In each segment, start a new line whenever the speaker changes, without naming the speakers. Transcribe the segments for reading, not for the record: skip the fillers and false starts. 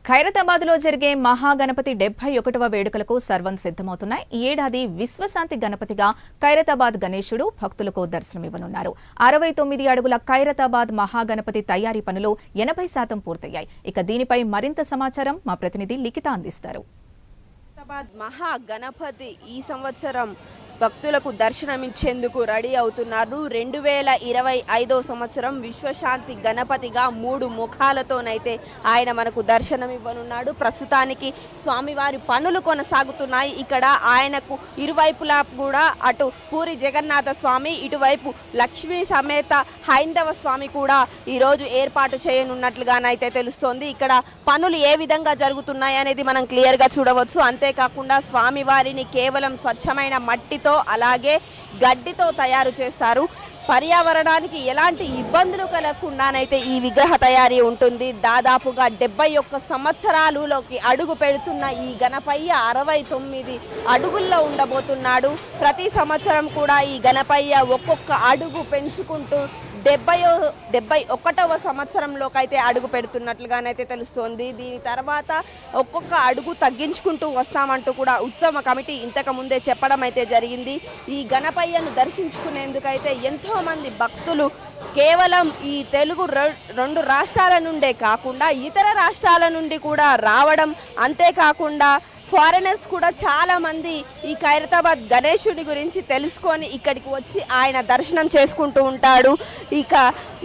ఖైరతాబాద్లో జరిగే మహాగణపతి 71వ వేడుకలకు సర్వం సిద్ధమవుతున్నాయి. ఈ ఏడాది విశ్వశాంతి గణపతిగా ఖైరతాబాద్ గణేశుడు భక్తులకు దర్శనమివ్వనున్నారు. 69 అడుగుల ఖైరతాబాద్ మహాగణపతి తయారీ పనులు 80% పూర్తయ్యాయి. ఇక దీనిపై మరింత సమాచారం మా ప్రతినిధి లిఖిత అందిస్తారు.
ఖైరతాబాద్ మహాగణపతి ఈ సంవత్సరం భక్తులకు దర్శనమిచ్చేందుకు రెడీ అవుతున్నారు. 2025 సంవత్సరం విశ్వశాంతి గణపతిగా 3 ముఖాలతోనైతే ఆయన మనకు దర్శనమివ్వనున్నాడు. ప్రస్తుతానికి స్వామివారి పనులు కొనసాగుతున్నాయి. ఇక్కడ ఆయనకు ఇరువైపులా కూడా అటు పూరి జగన్నాథ స్వామి, ఇటువైపు లక్ష్మీ సమేత హైందవ స్వామి కూడా ఈరోజు ఏర్పాటు చేయనున్నట్లుగానైతే తెలుస్తోంది. ఇక్కడ పనులు ఏ విధంగా జరుగుతున్నాయి అనేది మనం క్లియర్గా చూడవచ్చు. అంతేకాకుండా స్వామివారిని కేవలం స్వచ్ఛమైన మట్టితో అలాగే గడ్డితో తయారు చేస్తారు. పర్యావరణానికి ఎలాంటి ఇబ్బందులు కలగకుండానైతే ఈ విగ్రహ తయారీ ఉంటుంది. దాదాపుగా 71 సంవత్సరాలలోకి అడుగు పెడుతున్న ఈ గణపయ్య 69 అడుగుల్లో ఉండబోతున్నాడు. ప్రతి సంవత్సరం కూడా ఈ గణపయ్య ఒక్కొక్క అడుగు పెంచుకుంటూ 71వ సంవత్సరంలోకి అయితే అడుగు పెడుతున్నట్లుగానైతే తెలుస్తోంది. దీని తర్వాత ఒక్కొక్క అడుగు తగ్గించుకుంటూ వస్తామంటూ కూడా ఉత్సవ కమిటీ ఇంతకు ముందే చెప్పడం అయితే జరిగింది. ఈ గణపయ్యను దర్శించుకునేందుకైతే ఎంతోమంది భక్తులు కేవలం ఈ తెలుగు 2 రాష్ట్రాల నుండే కాకుండా ఇతర రాష్ట్రాల నుండి కూడా రావడం, అంతేకాకుండా ఫారినర్స్ కూడా చాలామంది ఈ ఖైరతాబాద్ గణేశుడి గురించి తెలుసుకొని ఇక్కడికి వచ్చి ఆయన దర్శనం చేసుకుంటూ ఉంటాడు. ఇక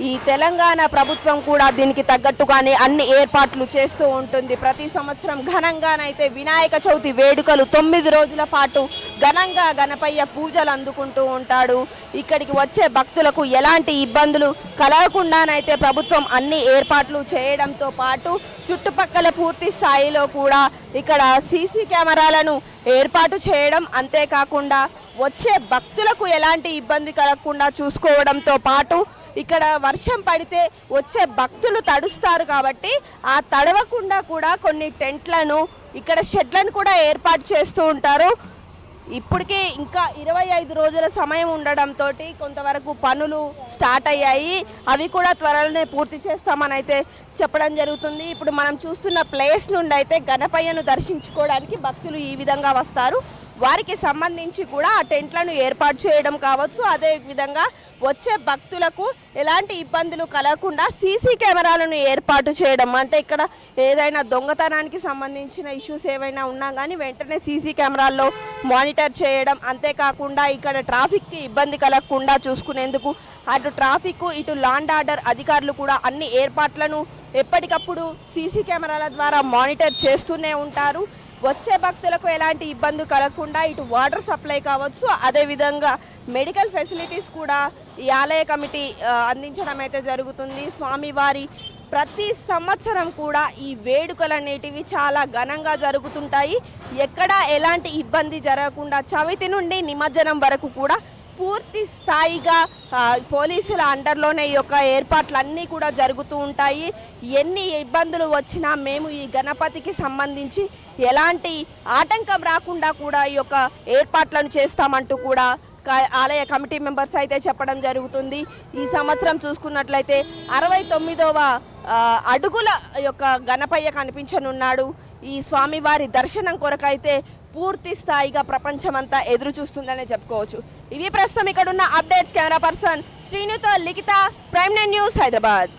ఈ తెలంగాణ ప్రభుత్వం కూడా దీనికి తగ్గట్టుగానే అన్ని ఏర్పాట్లు చేస్తూ ఉంటుంది. ప్రతి సంవత్సరం ఘనంగానైతే వినాయక చవితి వేడుకలు 9 రోజుల పాటు ఘనంగా గణపయ్య పూజలు అందుకుంటూ ఉంటాడు. ఇక్కడికి వచ్చే భక్తులకు ఎలాంటి ఇబ్బందులు కలగకుండానైతే ప్రభుత్వం అన్ని ఏర్పాట్లు చేయడంతో పాటు చుట్టుపక్కల పూర్తి స్థాయిలో కూడా ఇక్కడ సీసీ కెమెరాలను ఏర్పాటు చేయడం, అంతేకాకుండా వచ్చే భక్తులకు ఎలాంటి ఇబ్బంది కలగకుండా చూసుకోవడంతో పాటు ఇక్కడ వర్షం పడితే వచ్చే భక్తులు తడుస్తారు కాబట్టి ఆ తడవకుండా కూడా కొన్ని టెంట్లను, ఇక్కడ షెడ్లను కూడా ఏర్పాటు చేస్తూ ఉంటారు. ఇప్పటికే ఇంకా 25 రోజుల సమయం ఉండడంతో కొంతవరకు పనులు స్టార్ట్ అయ్యాయి. అవి కూడా త్వరలోనే పూర్తి చేస్తామని అయితే చెప్పడం జరుగుతుంది. ఇప్పుడు మనం చూస్తున్న ప్లేస్ నుండి అయితే గణపయ్యను దర్శించుకోవడానికి భక్తులు ఈ విధంగా వస్తారు. వారికి సంబంధించి కూడా ఆ టెంట్లను ఏర్పాటు చేయడం కావచ్చు, అదే విధంగా వచ్చే భక్తులకు ఎలాంటి ఇబ్బందులు కలగకుండా సీసీ కెమెరాలను ఏర్పాటు చేయడం, అంటే ఇక్కడ ఏదైనా దొంగతనానికి సంబంధించిన ఇష్యూస్ ఏవైనా ఉన్నా కానీ వెంటనే సీసీ కెమెరాల్లో మానిటర్ చేయడం, అంతేకాకుండా ఇక్కడ ట్రాఫిక్కి ఇబ్బంది కలగకుండా చూసుకునేందుకు అటు ట్రాఫిక్ ఇటు లా అండ్ ఆర్డర్ అధికారులు కూడా అన్ని ఏర్పాట్లను ఎప్పటికప్పుడు సీసీ కెమెరాల ద్వారా మానిటర్ చేస్తూనే ఉంటారు. వచ్చే భక్తులకు ఎలాంటి ఇబ్బంది కలగకుండా ఇటు వాటర్ సప్లై కావచ్చు, అదేవిధంగా మెడికల్ ఫెసిలిటీస్ కూడా ఈ ఆలయ కమిటీ అందించడం అయితే జరుగుతుంది. స్వామివారి ప్రతి సంవత్సరం కూడా ఈ వేడుకలు అనేటివి చాలా ఘనంగా జరుగుతుంటాయి. ఎక్కడా ఎలాంటి ఇబ్బంది జరగకుండా చవితి నుండి నిమజ్జనం వరకు కూడా పూర్తి స్థాయిగా పోలీసుల అండర్లోనే ఈ యొక్క ఏర్పాట్లన్నీ కూడా జరుగుతూ ఉంటాయి. ఎన్ని ఇబ్బందులు వచ్చినా మేము ఈ గణపతికి సంబంధించి ఎలాంటి ఆటంకం రాకుండా కూడా ఈ యొక్క ఏర్పాట్లను చేస్తామంటూ కూడా ఆలయ కమిటీ మెంబర్స్ అయితే చెప్పడం జరుగుతుంది. ఈ సంవత్సరం చూసుకున్నట్లయితే 69వ అడుగుల యొక్క గణపయ్య కనిపించనున్నాడు. ఈ స్వామివారి దర్శనం కొరకైతే పూర్తి స్థాయిగా ప్రపంచమంతా ఎదురు చూస్తుందనే చెప్పుకోవచ్చు. ఇవి ప్రస్తుతం ఇక్కడున్న అప్డేట్స్. కెమెరా పర్సన్ శ్రీనుతో లిఖిత, ప్రైమ్9 న్యూస్, హైదరాబాద్.